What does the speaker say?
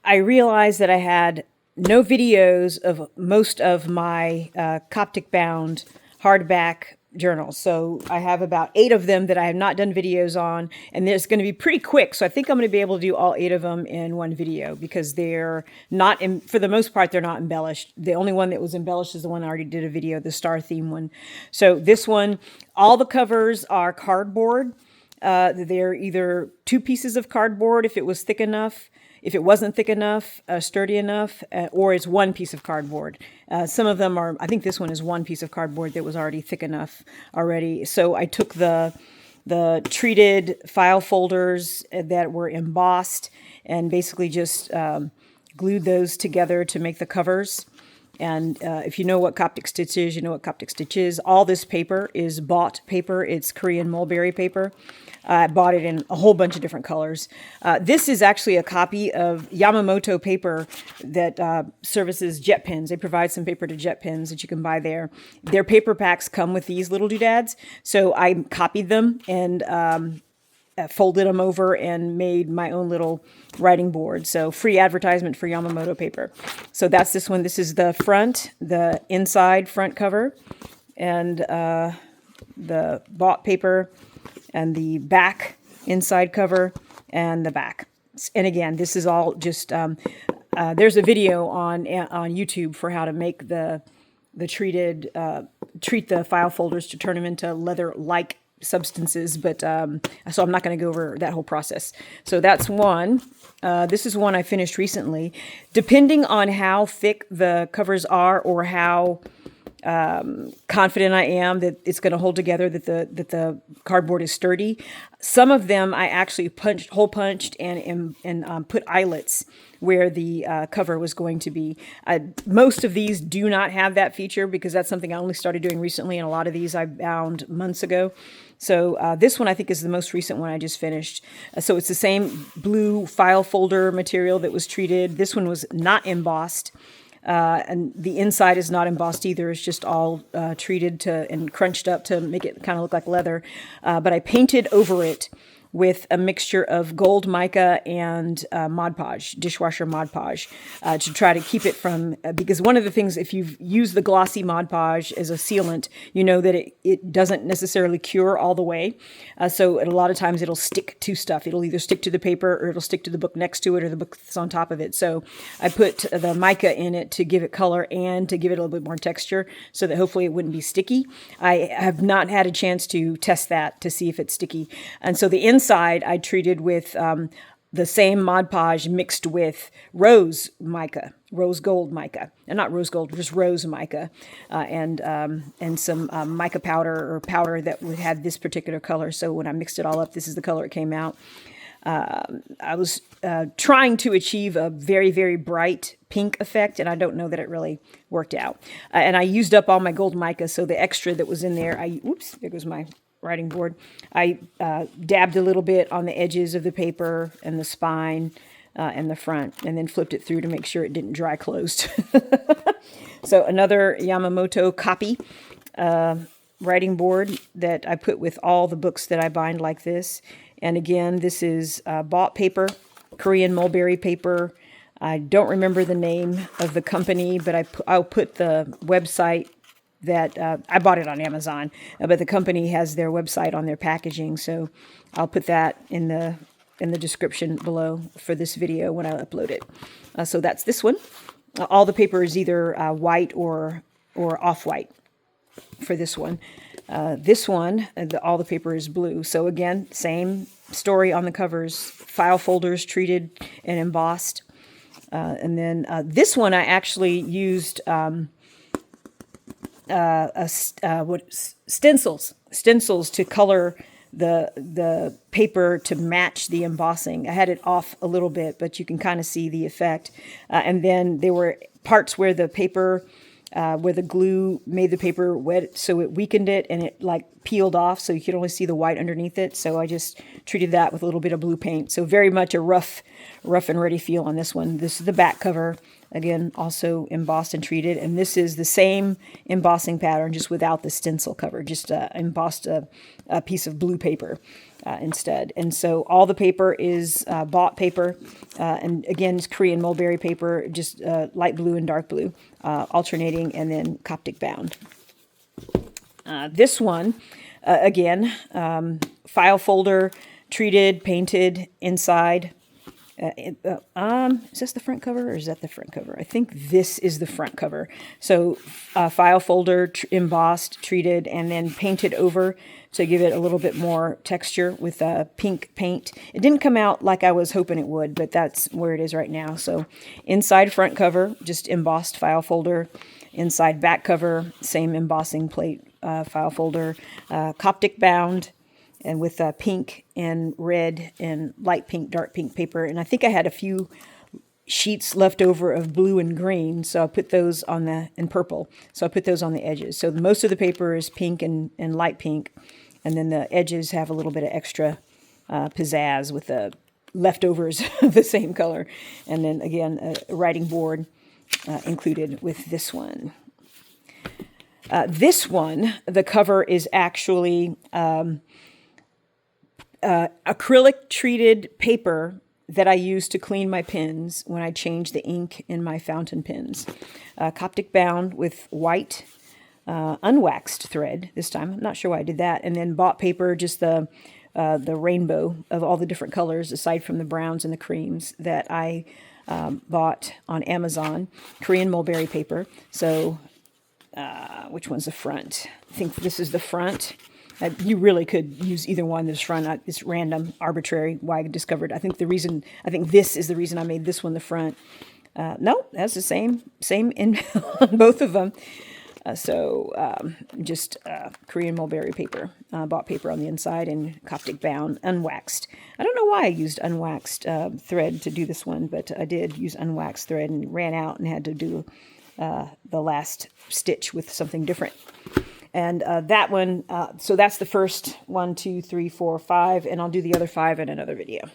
I realized that I had no videos of most of my Coptic bound hardback journals. So I have about 8 of them that I have not done videos on, and it's going to be pretty quick. So I think I'm going to be able to do all 8 of them in one video because they're not, for the most part, they're not embellished. The only one that was embellished is the one I already did a video, the star theme one. So this one, all the covers are cardboard. They're either 2 pieces of cardboard if it was thick enough, if it wasn't thick enough, sturdy enough, or it's 1 piece of cardboard. Some of them are, I think this one is 1 piece of cardboard that was already thick enough already. So I took the treated file folders that were embossed and basically just glued those together to make the covers. And if you know what Coptic stitch is, you know what Coptic stitch is. All this paper is bought paper. It's Korean mulberry paper. I bought it in a whole bunch of different colors. This is actually a copy of Yamamoto paper that services jet pens. They provide some paper to jet pens that you can buy there. Their paper packs come with these little doodads. So I copied them and folded them over and made my own little writing board. So free advertisement for Yamamoto paper. So that's this one. This is the front, the inside front cover, and the bought paper, and the back inside cover, and the back. And again, this is all just, there's a video on YouTube for how to make the treated, treat the file folders to turn them into leather-like substances, but so I'm not going to go over that whole process. So that's one. This is one I finished recently. Depending on how thick the covers are or how confident I am that it's going to hold together, that the cardboard is sturdy. Some of them I actually hole punched and put eyelets where the cover was going to be. Most of these do not have that feature because that's something I only started doing recently, and a lot of these I bound months ago. So this one I think is the most recent one I just finished. So it's the same blue file folder material that was treated. This one was not embossed. And the inside is not embossed either. It's just all treated and crunched up to make it kind of look like leather. But I painted over it with a mixture of gold mica and Mod Podge, dishwasher Mod Podge, to try to keep it from, because one of the things, if you've used the glossy Mod Podge as a sealant, you know that it doesn't necessarily cure all the way. So a lot of times it'll stick to stuff. It'll either stick to the paper or it'll stick to the book next to it or the book that's on top of it. So I put the mica in it to give it color and to give it a little bit more texture so that hopefully it wouldn't be sticky. I have not had a chance to test that to see if it's sticky. And so the inside I treated with the same Mod Podge mixed with rose gold mica, and not rose gold, just rose mica, and some mica powder or powder that would have this particular color. So when I mixed it all up, this is the color it came out. I was trying to achieve a very, very bright pink effect, and I don't know that it really worked out. And I used up all my gold mica, so the extra that was in there, oops, there goes my writing board. I dabbed a little bit on the edges of the paper and the spine and the front, and then flipped it through to make sure it didn't dry closed. So another Yamamoto copy writing board that I put with all the books that I bind like this. And again, this is bought paper, Korean mulberry paper. I don't remember the name of the company, but I'll put the website that I bought it on Amazon, but the company has their website on their packaging, so I'll put that in the description below for this video when I upload it. So that's this one. All the paper is either white or off-white for this one. This one, all the paper is blue. So again, same story on the covers. File folders treated and embossed. And then this one I actually used stencils to color the paper to match the embossing. I had it off a little bit, but you can kind of see the effect. And then there were parts where the paper, where the glue made the paper wet, so it weakened it and it like peeled off, so you could only see the white underneath it. So I just treated that with a little bit of blue paint. So very much a rough rough and ready feel on this one. This is the back cover. Again, also embossed and treated. And this is the same embossing pattern, just without the stencil cover. Just embossed a piece of blue paper instead. And so all the paper is bought paper. And again, it's Korean mulberry paper, just light blue and dark blue, alternating, and then Coptic bound. This one, again, file folder, treated, painted inside. Is this the front cover or is that the front cover? I think this is the front cover. So file folder, embossed, treated, and then painted over to give it a little bit more texture with pink paint. It didn't come out like I was hoping it would, but that's where it is right now. So inside front cover, just embossed file folder. Inside back cover, same embossing plate file folder. Coptic bound, and with pink and red and light pink, dark pink paper. And I think I had a few sheets left over of blue and green, so I put those on and purple. So I put those on the edges. So most of the paper is pink and light pink, and then the edges have a little bit of extra pizzazz with the leftovers of the same color. And then again, a writing board included with this one. This one, the cover is actually acrylic treated paper that I use to clean my pens when I change the ink in my fountain pens. Coptic bound with white unwaxed thread this time. I'm not sure why I did that. And then bought paper, just the rainbow of all the different colors aside from the browns and the creams that I bought on Amazon. Korean mulberry paper. So which one's the front? I think this is the front. You really could use either one. This front, it's random, arbitrary. Why I discovered. I think this is the reason I made this one the front. No, that's the same in on both of them. Just Korean mulberry paper, bought paper on the inside, and Coptic bound, unwaxed. I don't know why I used unwaxed thread to do this one, but I did use unwaxed thread and ran out and had to do the last stitch with something different. And that one, so that's the first 1, 2, 3, 4, 5, and I'll do the other 5 in another video.